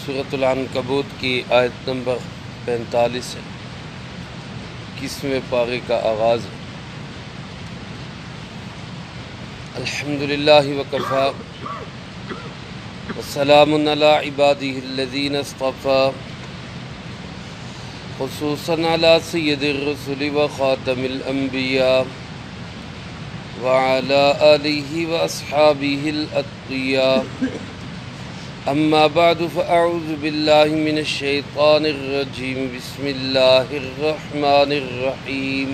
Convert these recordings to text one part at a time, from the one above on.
سورۃ العنکبوت کی آیت نمبر 45 ہے، 21ویں پارے کا آغاز ہے۔ الحمدللہ وکفیٰ وسلام علی عبادہ الذین اصطفیٰ، خصوصاً علی سید الرسل وخاتم الانبیاء وعلی آلہ واصحابہ الاتقیاء، اما بعد فاعوذ باللہ من الشیطان الرجیم، بسم اللہ الرحمن الرحیم۔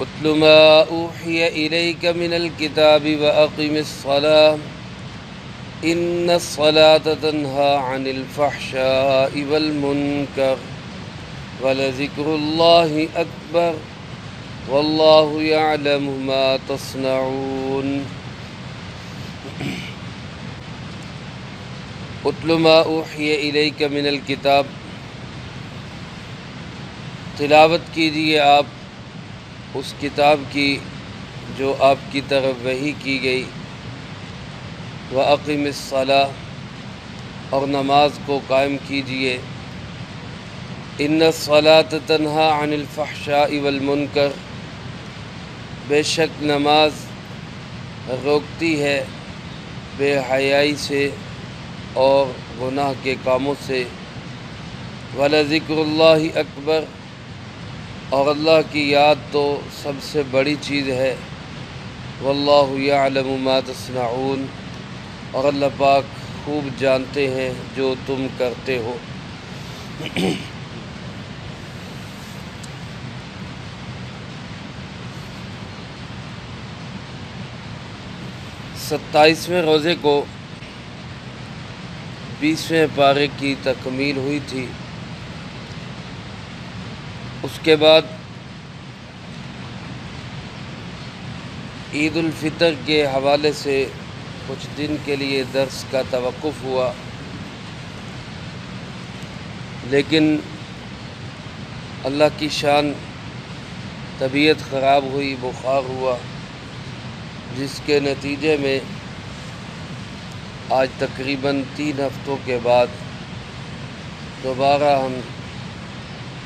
اتل ما اوحی الیک من الکتاب واقم الصلاة ان الصلاة تنہی عن الفحشاء والمنکر ولذکر اللہ اکبر واللہ یعلم ما تصنعون۔ اتل ما اوحی الیک من الکتاب، تلاوت کیجیے آپ اس کتاب کی جو آپ کی طرف وحی کی گئی، وَأَقِمِ الصَّلَاةَ، اور نماز کو قائم کیجیے، إِنَّ الصَّلَاةَ تَنْهَى عَنِ الْفَحْشَاءِ وَالْمُنْكَرِ، بے شک نماز روکتی ہے بے حیائی سے اور گناہ کے کاموں سے، وَلَذِكْرُ اللَّهِ أَكْبَرُ، اور اللہ کی یاد تو سب سے بڑی چیز ہے، وَاللَّهُ يَعْلَمُ مَا تَصْنَعُونَ، اور اللہ پاک خوب جانتے ہیں جو تم کرتے ہو۔ 27ویں روزے کو 20ویں پارے کی تکمیل ہوئی تھی۔ اس کے بعد عید الفطر کے حوالے سے کچھ دن کے لیے درس کا توقف ہوا، لیکن اللہ کی شان طبیعت خراب ہوئی، بخار ہوا، جس کے نتیجے میں آج تقریباً 3 ہفتوں کے بعد دوبارہ ہم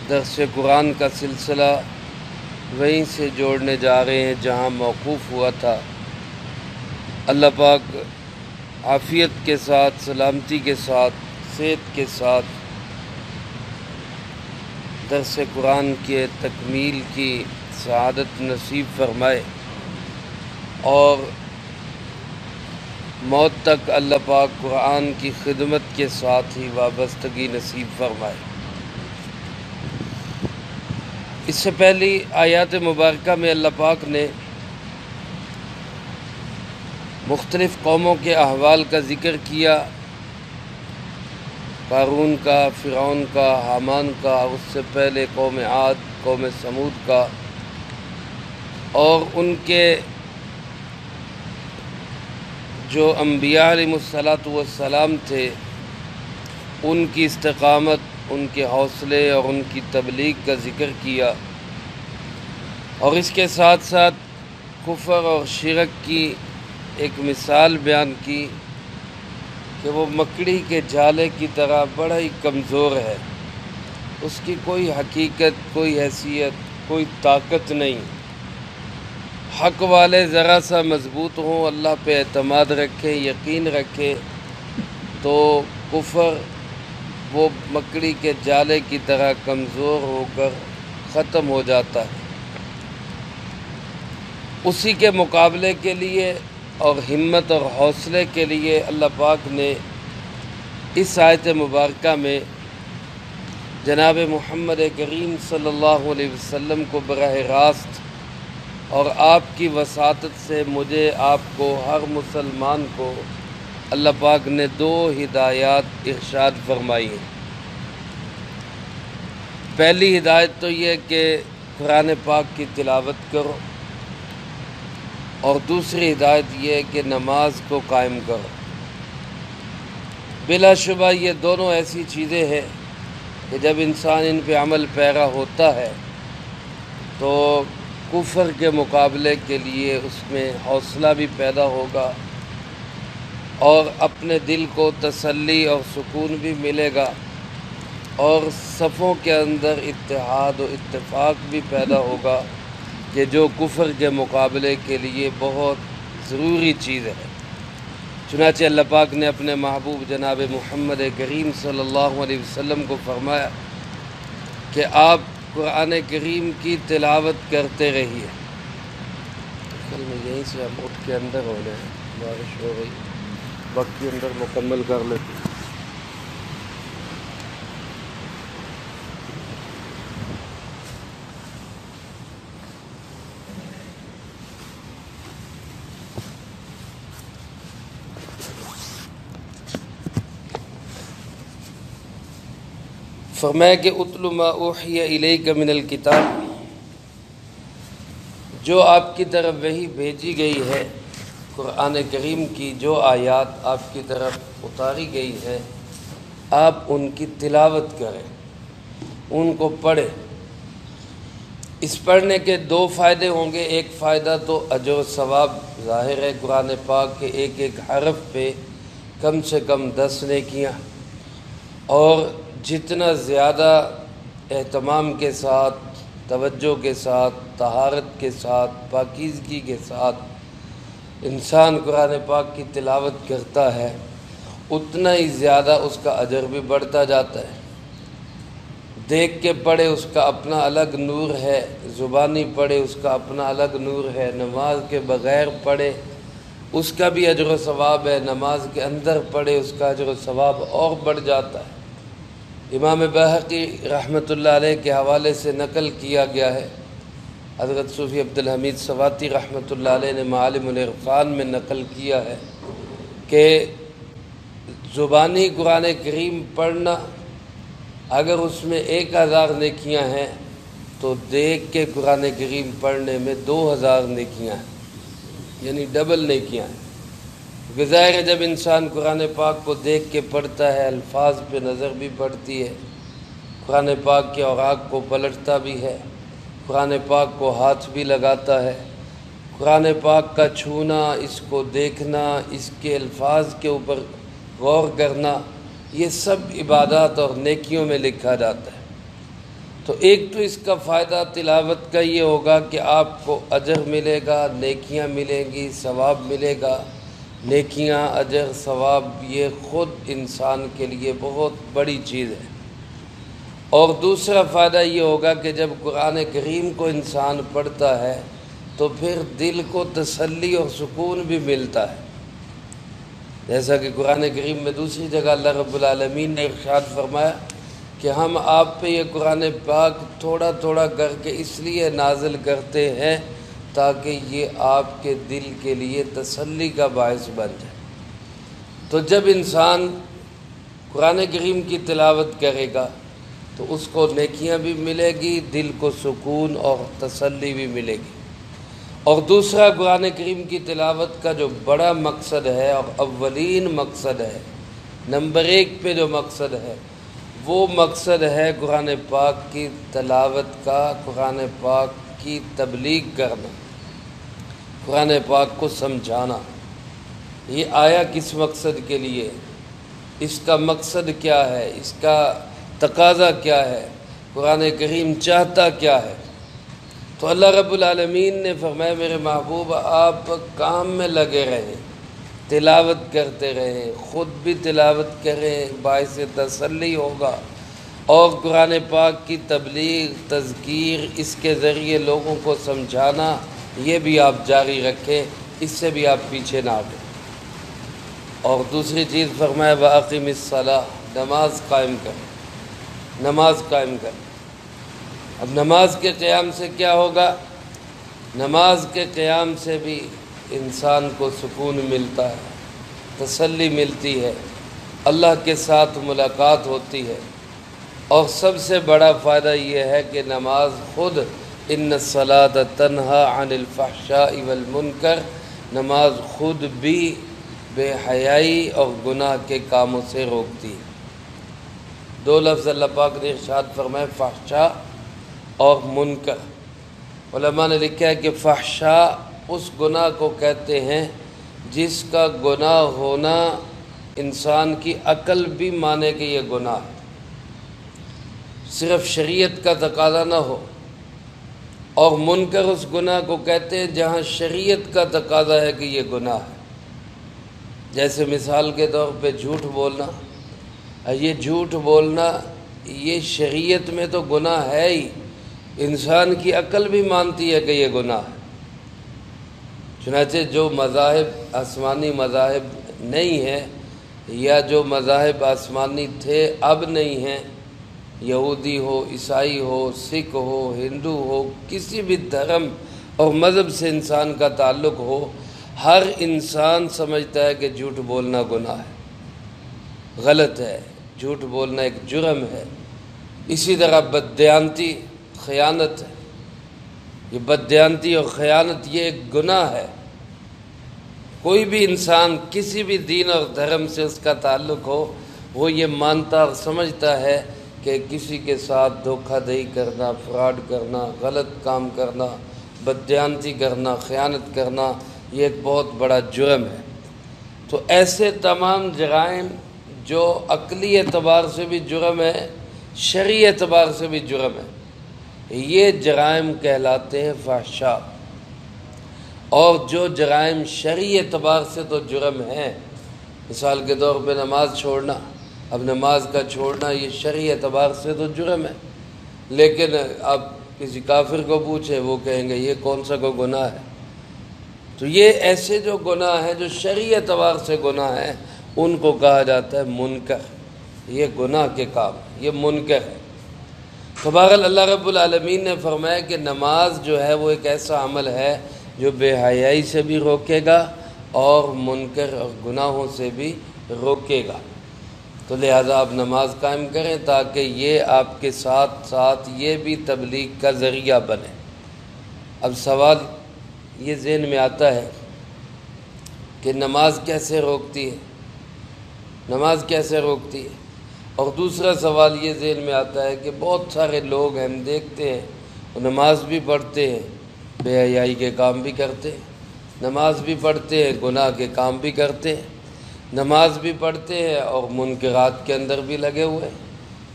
درس قرآن کا سلسلہ وہیں سے جوڑنے جا رہے ہیں جہاں موقوف ہوا تھا۔ اللہ پاک عافیت کے ساتھ، سلامتی کے ساتھ، صحت کے ساتھ درس قرآن کے تکمیل کی سعادت نصیب فرمائے، اور موت تک اللہ پاک قرآن کی خدمت کے ساتھ ہی وابستگی نصیب فرمائے۔ اس سے پہلی آیات مبارکہ میں اللہ پاک نے مختلف قوموں کے احوال کا ذکر کیا، قارون کا، فرعون کا، حامان کا، اس سے پہلے قوم عاد، قوم ثمود کا، اور ان کے جو انبیاء علیہ السلام تھے، ان کی استقامت، ان کے حوصلے اور ان کی تبلیغ کا ذکر کیا، اور اس کے ساتھ ساتھ کفر اور شرک کی ایک مثال بیان کی کہ وہ مکڑی کے جالے کی طرح بڑا ہی کمزور ہے، اس کی کوئی حقیقت، کوئی حیثیت، کوئی طاقت نہیں۔ حق والے ذرا سا مضبوط ہوں، اللہ پہ اعتماد رکھیں، یقین رکھیں، تو کفر وہ مکڑی کے جالے کی طرح کمزور ہو کر ختم ہو جاتا ہے۔ اسی کے مقابلے کے لیے اور ہمت اور حوصلے کے لیے اللہ پاک نے اس آیت مبارکہ میں جناب محمد کریم صلی اللہ علیہ وسلم کو براہ راست اور آپ کی وساطت سے مجھے، آپ کو، ہر مسلمان کو اللہ پاک نے 2 ہدایات ارشاد فرمائی ہیں۔ پہلی ہدایت تو یہ کہ قرآن پاک کی تلاوت کرو، اور دوسری ہدایت یہ کہ نماز کو قائم کرو۔ بلا شبہ یہ دونوں ایسی چیزیں ہیں کہ جب انسان ان پہ عمل پیرا ہوتا ہے تو کفر کے مقابلے کے لیے اس میں حوصلہ بھی پیدا ہوگا، اور اپنے دل کو تسلی اور سکون بھی ملے گا، اور صفوں کے اندر اتحاد و اتفاق بھی پیدا ہوگا کہ جو کفر کے مقابلے کے لیے بہت ضروری چیز ہے۔ چنانچہ اللہ پاک نے اپنے محبوب جناب محمد کریم صلی اللہ علیہ وسلم کو فرمایا کہ آپ قرآن کریم کی تلاوت کرتے رہیے۔ اصل میں یہیں سے ہم اٹھ کے اندر ہو رہے ہیں، بارش ہو رہی، وقت کے اندر مکمل کر لیتے ہیں۔ فرمایا کہ اتل ما اوحی الیک من الکتاب، جو آپ کی طرف وحی بھیجی گئی ہے قرآن کریم کی، جو آیات آپ کی طرف اتاری گئی ہے، آپ ان کی تلاوت کریں، ان کو پڑھیں۔ اس پڑھنے کے دو فائدے ہوں گے۔ ایک فائدہ تو اجر و ثواب ظاہر ہے، قرآن پاک کے ایک ایک حرف پہ کم سے کم 10 نیکیاں، اور جتنا زیادہ اہتمام کے ساتھ، توجہ کے ساتھ، طہارت کے ساتھ، پاکیزگی کے ساتھ انسان قرآن پاک کی تلاوت کرتا ہے، اتنا ہی زیادہ اس کا اجر بھی بڑھتا جاتا ہے۔ دیکھ کے پڑھے اس کا اپنا الگ نور ہے، زبانی پڑھے اس کا اپنا الگ نور ہے، نماز کے بغیر پڑھے اس کا بھی اجر و ثواب ہے، نماز کے اندر پڑھے اس کا اجر و ثواب اور بڑھ جاتا ہے۔ امام بہقی رحمۃ اللہ علیہ کے حوالے سے نقل کیا گیا ہے، حضرت صوفی عبدالحمید سواتی رحمۃ اللہ علیہ نے معالم العرفان میں نقل کیا ہے کہ زبانی قرآن کریم پڑھنا، اگر اس میں 1000 نیکیاں ہیں تو دیکھ کے قرآن کریم پڑھنے میں 2000 نیکیاں ہیں، یعنی ڈبل نیکیاں ہیں۔ ظاہر ہے جب انسان قرآن پاک کو دیکھ کے پڑھتا ہے، الفاظ پہ نظر بھی پڑتی ہے، قرآن پاک کے اوراق کو پلٹتا بھی ہے، قرآن پاک کو ہاتھ بھی لگاتا ہے، قرآن پاک کا چھونا، اس کو دیکھنا، اس کے الفاظ کے اوپر غور کرنا، یہ سب عبادات اور نیکیوں میں لکھا جاتا ہے۔ تو ایک تو اس کا فائدہ تلاوت کا یہ ہوگا کہ آپ کو اجر ملے گا، نیکیاں ملیں گی، ثواب ملے گا۔ نیکیاں، اجر، ثواب یہ خود انسان کے لیے بہت بڑی چیز ہے۔ اور دوسرا فائدہ یہ ہوگا کہ جب قرآن کریم کو انسان پڑھتا ہے تو پھر دل کو تسلی اور سکون بھی ملتا ہے، جیسا کہ قرآن کریم میں دوسری جگہ اللہ رب العالمین نے ارشاد فرمایا کہ ہم آپ پہ یہ قرآن پاک تھوڑا تھوڑا کر کے اس لیے نازل کرتے ہیں تاکہ یہ آپ کے دل کے لیے تسلی کا باعث بن جائے۔ تو جب انسان قرآن کریم کی تلاوت کرے گا تو اس کو نیکیاں بھی ملے گی، دل کو سکون اور تسلی بھی ملے گی۔ اور دوسرا قرآن کریم کی تلاوت کا جو بڑا مقصد ہے اور اولین مقصد ہے، نمبر 1 پہ جو مقصد ہے، وہ مقصد ہے قرآن پاک کی تلاوت کا، قرآن پاک کی تبلیغ کرنا، قرآن پاک کو سمجھانا۔ یہ آیا کس مقصد کے لیے، اس کا مقصد کیا ہے، اس کا تقاضا کیا ہے، قرآن کریم چاہتا کیا ہے؟ تو اللہ رب العالمین نے فرمایا میرے محبوب آپ کام میں لگے رہیں، تلاوت کرتے رہیں، خود بھی تلاوت کریں، باعث تسلی ہوگا، اور قرآن پاک کی تبلیغ، تذکیر، اس کے ذریعے لوگوں کو سمجھانا، یہ بھی آپ جاری رکھیں، اس سے بھی آپ پیچھے نہ ہٹیں۔ اور دوسری چیز فرمایا وَأَقِمِ الصَّلَاةَ، نماز قائم کریں، نماز قائم کریں۔ اب نماز کے قیام سے کیا ہوگا؟ نماز کے قیام سے بھی انسان کو سکون ملتا ہے، تسلی ملتی ہے، اللہ کے ساتھ ملاقات ہوتی ہے۔ اور سب سے بڑا فائدہ یہ ہے کہ نماز خود ان الصلاۃ تنہا عن الفحشاء والمنکر، نماز خود بھی بے حیائی اور گناہ کے کاموں سے روکتی ہے۔ 2 لفظ اللہ پاک نے ارشاد فرمائے، فحشاء اور منکر۔ علماء نے لکھا ہے کہ فحشاء اس گناہ کو کہتے ہیں جس کا گناہ ہونا انسان کی عقل بھی مانے کہ یہ گناہ ہے، صرف شریعت کا تقاضا نہ ہو، اور منکر اس گناہ کو کہتے ہیں جہاں شریعت کا تقاضا ہے کہ یہ گناہ ہے۔ جیسے مثال کے طور پہ جھوٹ بولنا، یہ جھوٹ بولنا یہ شریعت میں تو گناہ ہے ہی، انسان کی عقل بھی مانتی ہے کہ یہ گناہ ہے۔ چنانچہ جو مذاہب آسمانی مذاہب نہیں ہیں، یا جو مذاہب آسمانی تھے اب نہیں ہیں، یہودی ہو، عیسائی ہو، سکھ ہو، ہندو ہو، کسی بھی دھرم اور مذہب سے انسان کا تعلق ہو، ہر انسان سمجھتا ہے کہ جھوٹ بولنا گناہ ہے، غلط ہے، جھوٹ بولنا ایک جرم ہے۔ اسی طرح بددیانتی خیانت ہے، یہ بددیانتی اور خیانت یہ ایک گناہ ہے۔ کوئی بھی انسان کسی بھی دین اور دھرم سے اس کا تعلق ہو، وہ یہ مانتا اور سمجھتا ہے کہ کسی کے ساتھ دھوکہ دہی کرنا، فراڈ کرنا، غلط کام کرنا، بددیانتی کرنا، خیانت کرنا یہ ایک بہت بڑا جرم ہے۔ تو ایسے تمام جرائم جو عقلی اعتبار سے بھی جرم ہے، شرعی اعتبار سے بھی جرم ہے، یہ جرائم کہلاتے ہیں فحشاء۔ اور جو جرائم شرعی اعتبار سے تو جرم ہیں، مثال کے طور پہ نماز چھوڑنا، اب نماز کا چھوڑنا یہ شرعی اعتبار سے تو جرم ہے، لیکن اب کسی کافر کو پوچھیں وہ کہیں گے یہ کون سا کوئی گناہ ہے۔ تو یہ ایسے جو گناہ ہیں جو شرعی اعتبار سے گناہ ہیں ان کو کہا جاتا ہے منکر، یہ گناہ کے کام، یہ منکر ہے۔ تو بہرحال اللہ رب العالمین نے فرمایا کہ نماز جو ہے وہ ایک ایسا عمل ہے جو بے حیائی سے بھی روکے گا اور منکر اور گناہوں سے بھی روکے گا۔ تو لہذا آپ نماز قائم کریں تاکہ یہ آپ کے ساتھ ساتھ یہ بھی تبلیغ کا ذریعہ بنے۔ اب سوال یہ ذہن میں آتا ہے کہ نماز کیسے روکتی ہے، نماز کیسے روکتی ہے؟ اور دوسرا سوال یہ ذہن میں آتا ہے کہ بہت سارے لوگ ہم دیکھتے ہیں وہ نماز بھی پڑھتے ہیں، بے حیائی کے کام بھی کرتے ہیں، نماز بھی پڑھتے ہیں، گناہ کے کام بھی کرتے ہیں، نماز بھی پڑھتے ہیں اور منکرات کے اندر بھی لگے ہوئے ہیں،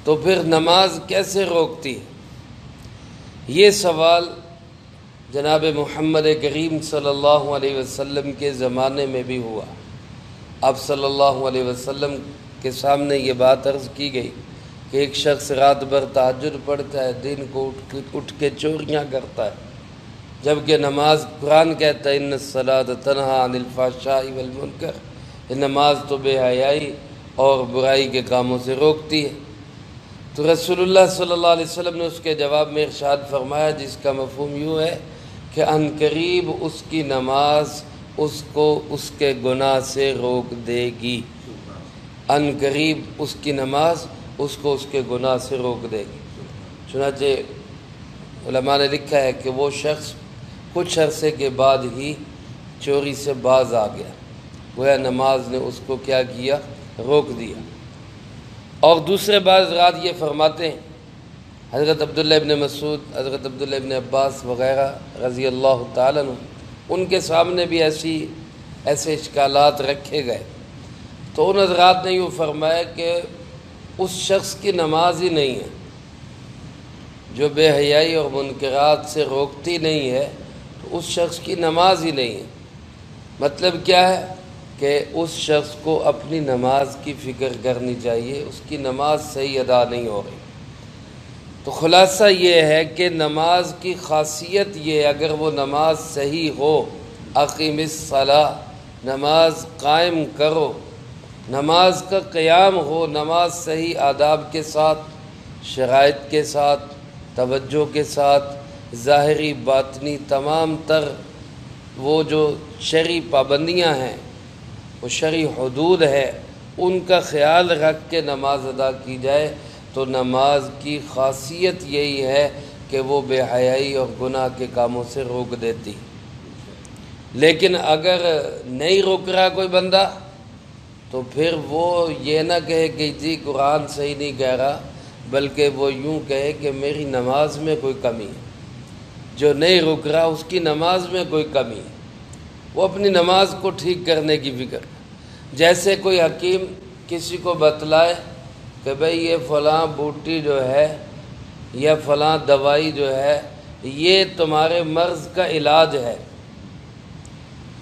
تو پھر نماز کیسے روکتی ہے؟ یہ سوال جناب محمد کریم صلی اللہ علیہ وسلم کے زمانے میں بھی ہوا۔ آپ صلی اللہ علیہ وسلم کے سامنے یہ بات عرض کی گئی کہ ایک شخص رات بھر تہجد پڑھتا ہے، دن کو اٹھ کے چوریاں کرتا ہے، جبکہ نماز قرآن کہتا ہے ان الصلاۃ تنہی عن الفحشاء والمنکر، یہ نماز تو بے حیائی اور برائی کے کاموں سے روکتی ہے۔ تو رسول اللہ صلی اللہ علیہ وسلم نے اس کے جواب میں ارشاد فرمایا جس کا مفہوم یوں ہے کہ عنقریب اس کی نماز اس کو اس کے گناہ سے روک دے گی، عنقریب اس کی نماز اس کو اس کے گناہ سے روک دے گی۔ چنانچہ علماء نے لکھا ہے کہ وہ شخص کچھ عرصے کے بعد ہی چوری سے باز آ گیا، گویا نماز نے اس کو کیا کیا، روک دیا۔ اور دوسرے بعض حضرات یہ فرماتے ہیں، حضرت عبداللہ ابن مسعود، حضرت عبداللہ ابن عباس وغیرہ رضی اللہ تعالیٰ عنہ، ان کے سامنے بھی ایسے اشکالات رکھے گئے، تو ان حضرات نے یوں فرمایا کہ اس شخص کی نماز ہی نہیں ہے جو بے حیائی اور منکرات سے روکتی نہیں ہے، تو اس شخص کی نماز ہی نہیں ہے۔ مطلب کیا ہے کہ اس شخص کو اپنی نماز کی فکر کرنی چاہیے، اس کی نماز صحیح ادا نہیں ہو رہی۔ تو خلاصہ یہ ہے کہ نماز کی خاصیت یہ، اگر وہ نماز صحیح ہو، اقیم الصلاۃ، نماز قائم کرو، نماز کا قیام ہو، نماز صحیح آداب کے ساتھ، شرائط کے ساتھ، توجہ کے ساتھ، ظاہری باطنی تمام تر وہ جو شرعی پابندیاں ہیں، وہ شرعی حدود ہے، ان کا خیال رکھ کے نماز ادا کی جائے تو نماز کی خاصیت یہی ہے کہ وہ بے حیائی اور گناہ کے کاموں سے روک دیتی۔ لیکن اگر نہیں روک رہا کوئی بندہ تو پھر وہ یہ نہ کہے کہ جی قرآن صحیح نہیں کہہ رہا، بلکہ وہ یوں کہے کہ میری نماز میں کوئی کمی ہے، جو نہیں رک رہا اس کی نماز میں کوئی کمی ہے۔ وہ اپنی نماز کو ٹھیک کرنے کی فکر ہے۔ جیسے کوئی حکیم کسی کو بتلائے کہ بھئی یہ فلاں بوٹی جو ہے یا فلاں دوائی جو ہے یہ تمہارے مرض کا علاج ہے،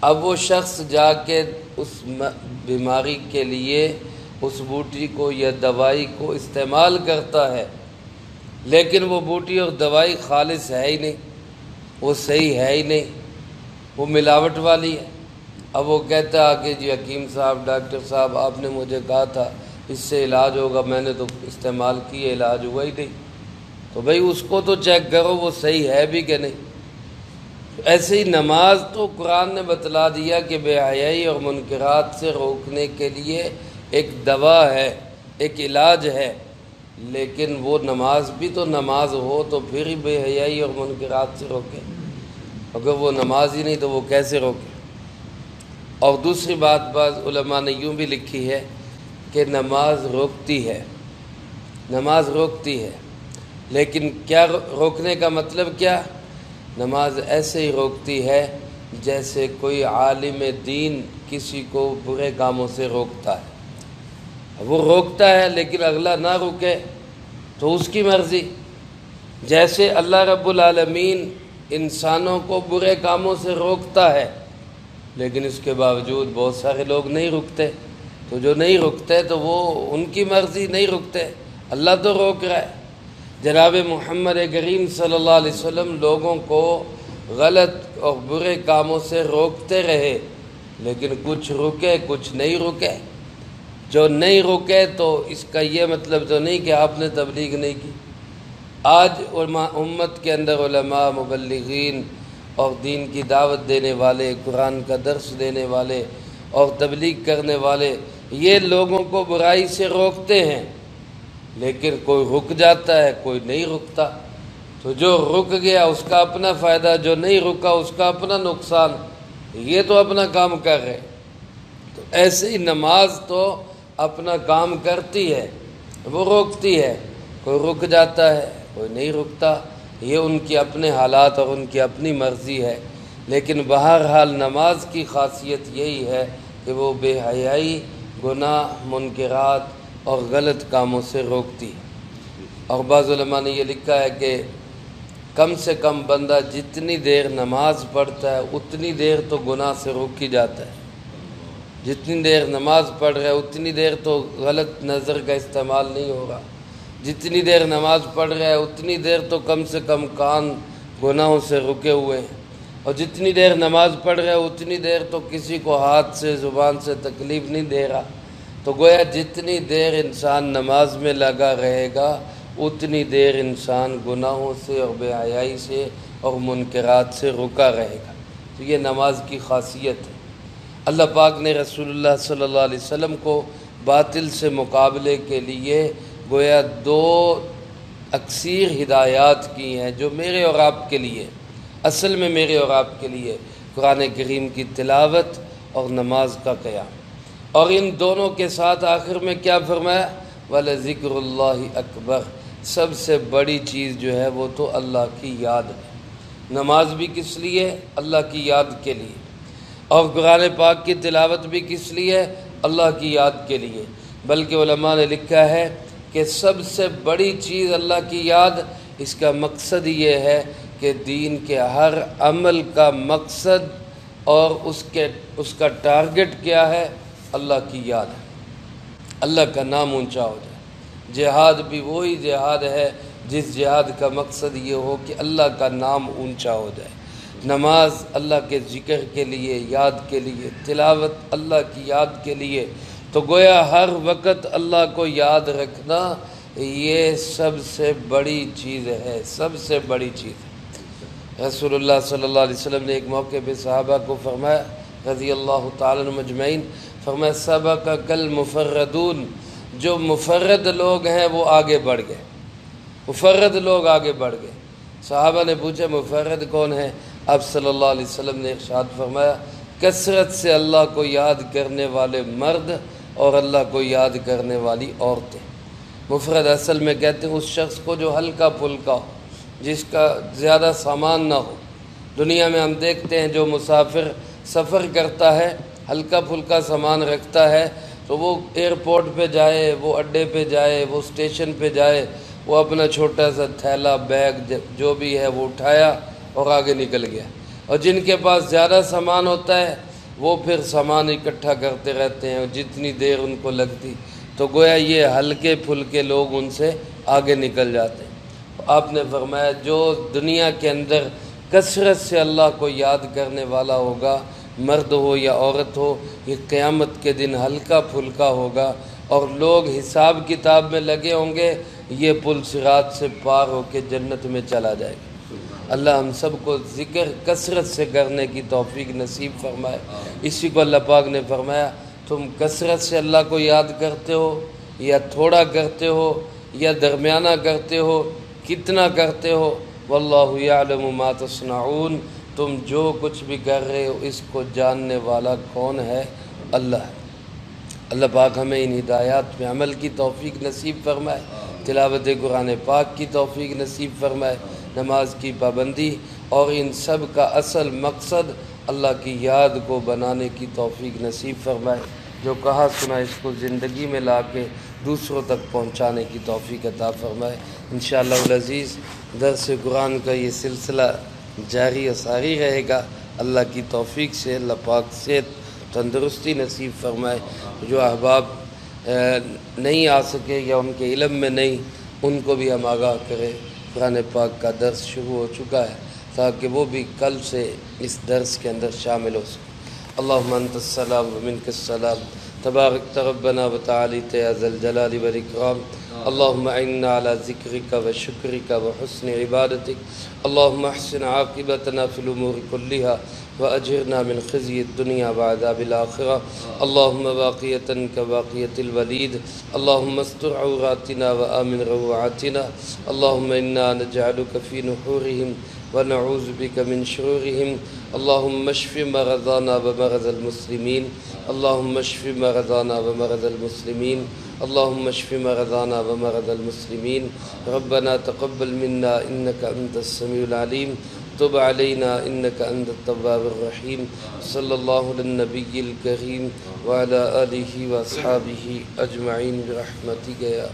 اب وہ شخص جا کے اس بیماری کے لیے اس بوٹی کو یا دوائی کو استعمال کرتا ہے، لیکن وہ بوٹی اور دوائی خالص ہے ہی نہیں، وہ صحیح ہے ہی نہیں، وہ ملاوٹ والی ہے۔ اب وہ کہتا ہے کہ جی حکیم صاحب، ڈاکٹر صاحب، آپ نے مجھے کہا تھا اس سے علاج ہوگا، میں نے تو استعمال کیے، علاج ہوا ہی نہیں۔ تو بھئی اس کو تو چیک کرو وہ صحیح ہے بھی کہ نہیں۔ ایسے ہی نماز تو قرآن نے بتلا دیا کہ بے حیائی اور منکرات سے روکنے کے لیے ایک دوا ہے، ایک علاج ہے، لیکن وہ نماز بھی تو نماز ہو تو پھر ہی بے حیائی اور منکرات سے روکے، اگر وہ نماز ہی نہیں تو وہ کیسے روکے۔ اور دوسری بات بعض علماء نے یوں بھی لکھی ہے کہ نماز روکتی ہے، نماز روکتی ہے، لیکن کیا روکنے کا مطلب کیا؟ نماز ایسے ہی روکتی ہے جیسے کوئی عالم دین کسی کو برے کاموں سے روکتا ہے، وہ روکتا ہے لیکن اگلا نہ رکے تو اس کی مرضی۔ جیسے اللہ رب العالمین انسانوں کو برے کاموں سے روکتا ہے لیکن اس کے باوجود بہت سارے لوگ نہیں رکتے، تو جو نہیں رکتے تو وہ ان کی مرضی، نہیں رکتے، اللہ تو روک رہا ہے۔ جناب محمد کریم صلی اللہ علیہ وسلم لوگوں کو غلط اور برے کاموں سے روکتے رہے، لیکن کچھ رکے کچھ نہیں رکے۔ جو نہیں رکے تو اس کا یہ مطلب تو نہیں کہ آپ نے تبلیغ نہیں کی۔ آج امت کے اندر علماء، مبلغین اور دین کی دعوت دینے والے، قرآن کا درس دینے والے اور تبلیغ کرنے والے یہ لوگوں کو برائی سے روکتے ہیں، لیکن کوئی رک جاتا ہے کوئی نہیں رکتا، تو جو رک گیا اس کا اپنا فائدہ، جو نہیں رکا اس کا اپنا نقصان، یہ تو اپنا کام کر رہے۔ تو ایسے ہی نماز تو اپنا کام کرتی ہے، وہ روکتی ہے، کوئی رک جاتا ہے کوئی نہیں رکتا، یہ ان کی اپنے حالات اور ان کی اپنی مرضی ہے، لیکن بہرحال نماز کی خاصیت یہی ہے کہ وہ بے حیائی، گناہ، منکرات اور غلط کاموں سے روکتی ہے۔ اور بعض علماء نے یہ لکھا ہے کہ کم سے کم بندہ جتنی دیر نماز پڑھتا ہے اتنی دیر تو گناہ سے روک ہی جاتا ہے، جتنی دیر نماز پڑھ رہا ہے اتنی دیر تو غلط نظر کا استعمال نہیں ہوگا، جتنی دیر نماز پڑھ رہا ہے اتنی دیر تو کم سے کم کان گناہوں سے رکے ہوئے ہیں، اور جتنی دیر نماز پڑھ رہا ہے اتنی دیر تو کسی کو ہاتھ سے زبان سے تکلیف نہیں دے رہا۔ تو گویا جتنی دیر انسان نماز میں لگا رہے گا اتنی دیر انسان گناہوں سے اور بے حیائی سے اور منکرات سے رکا رہے گا۔ تو یہ نماز کی خاصیت ہے۔ اللہ پاک نے رسول اللہ صلی اللہ علیہ وسلم کو باطل سے مقابلے کے لیے گویا دو اکثیر ہدایات کی ہیں جو میرے اور آپ کے لیے، اصل میں میرے اور آپ کے لیے قرآن کریم کی تلاوت اور نماز کا قیام، اور ان دونوں کے ساتھ آخر میں کیا فرمایا؟ وَلَذِكْرُ اللَّهِ أَكْبَرُ، سب سے بڑی چیز جو ہے وہ تو اللہ کی یاد ہے۔ نماز بھی کس لیے؟ اللہ کی یاد کے لیے، اور قرآن پاک کی تلاوت بھی کس لیے؟ اللہ کی یاد کے لیے۔ بلکہ علماء نے لکھا ہے کہ سب سے بڑی چیز اللہ کی یاد، اس کا مقصد یہ ہے کہ دین کے ہر عمل کا مقصد اور اس کا ٹارگٹ کیا ہے؟ اللہ کی یاد ہے، اللہ کا نام اونچا ہو جائے۔ جہاد بھی وہی جہاد ہے جس جہاد کا مقصد یہ ہو کہ اللہ کا نام اونچا ہو جائے۔ نماز اللہ کے ذکر کے لیے، یاد کے لیے، تلاوت اللہ کی یاد کے لیے، تو گویا ہر وقت اللہ کو یاد رکھنا یہ سب سے بڑی چیز ہے، سب سے بڑی چیز ہے۔ رسول اللہ صلی اللہ علیہ وسلم نے ایک موقع پہ صحابہ کو فرمایا رضی اللہ تعالیٰ عنہ مجمعین، فرمایا سبقک المفردون، جو مفرد لوگ ہیں وہ آگے بڑھ گئے، مفرد لوگ آگے بڑھ گئے۔ صحابہ نے پوچھا مفرد کون ہے؟ آپ صلی اللہ علیہ وسلم نے ارشاد فرمایا کثرت سے اللہ کو یاد کرنے والے مرد اور اللہ کو یاد کرنے والی عورتیں۔ مفرد اصل میں کہتے ہیں اس شخص کو جو ہلکا پھلکا ہو، جس کا زیادہ سامان نہ ہو۔ دنیا میں ہم دیکھتے ہیں جو مسافر سفر کرتا ہے، ہلکا پھلکا سامان رکھتا ہے، تو وہ ایئرپورٹ پہ جائے، وہ اڈے پہ جائے، وہ اسٹیشن پہ جائے، وہ اپنا چھوٹا سا تھیلا بیگ جو بھی ہے وہ اٹھایا اور آگے نکل گیا۔ اور جن کے پاس زیادہ سامان ہوتا ہے وہ پھر سامان اکٹھا کرتے رہتے ہیں، اور جتنی دیر ان کو لگتی، تو گویا یہ ہلکے پھلکے لوگ ان سے آگے نکل جاتے ہیں۔ آپ نے فرمایا جو دنیا کے اندر کثرت سے اللہ کو یاد کرنے والا ہوگا، مرد ہو یا عورت ہو، یہ قیامت کے دن ہلکا پھلکا ہوگا، اور لوگ حساب کتاب میں لگے ہوں گے، یہ پل صراط سے پار ہو کے جنت میں چلا جائے گا۔ اللہ ہم سب کو ذکر کثرت سے کرنے کی توفیق نصیب فرمائے۔ اسی کو اللہ پاک نے فرمایا تم کثرت سے اللہ کو یاد کرتے ہو یا تھوڑا کرتے ہو یا درمیانہ کرتے ہو، کتنا کرتے ہو، واللہ یعلم ما تصنعون، تم جو کچھ بھی کر رہے ہو اس کو جاننے والا کون ہے؟ اللہ ہے۔ اللہ پاک ہمیں ان ہدایات پہ عمل کی توفیق نصیب فرمائے، تلاوت قرآن پاک کی توفیق نصیب فرمائے، نماز کی پابندی، اور ان سب کا اصل مقصد اللہ کی یاد کو بنانے کی توفیق نصیب فرمائے۔ جو کہا سنا اس کو زندگی میں لا کے دوسروں تک پہنچانے کی توفیق عطا فرمائے۔ انشاءاللہ العزیز درس قرآن کا یہ سلسلہ جاری و ساری رہے گا، اللہ کی توفیق سے۔ اللہ پاک صحت تندرستی نصیب فرمائے۔ جو احباب نہیں آ سکے یا ان کے علم میں نہیں، ان کو بھی ہم آگاہ کریں۔ قرآن پاک کا درس شروع ہو چکا ہے، تاکہ وہ بھی کل سے اس درس کے اندر شامل ہو سکے۔ اللہم انت السلام ومنک السلام، تبارک ربنا وتعالیت یا ذا الجلال والاکرام۔ اللہم اعنا علی ذکرک وشکرک وحسن عبادتک، اللہم احسن عاقبتنا فی الامور کلہا وأجرنا من خزي الدنيا وعذاب الآخرة، اللهم باقية كباقية الوليد، اللهم استر عوراتنا وآمن روعاتنا، اللهم إنا نجعلك في نحورهم ونعوذ بك من شرورهم، اللهم اشف مرضانا ومرضى المسلمين، اللهم اشف مرضانا ومرضى المسلمين، اللهم اشف مرضانا ومرضى المسلمين، ربنا تقبل منا إنك أنت السميع العليم، تب علينا إنك أنت التواب الرحيم، صلى الله على النبي الكريم وعلى آله وأصحابه أجمعين برحمتك يا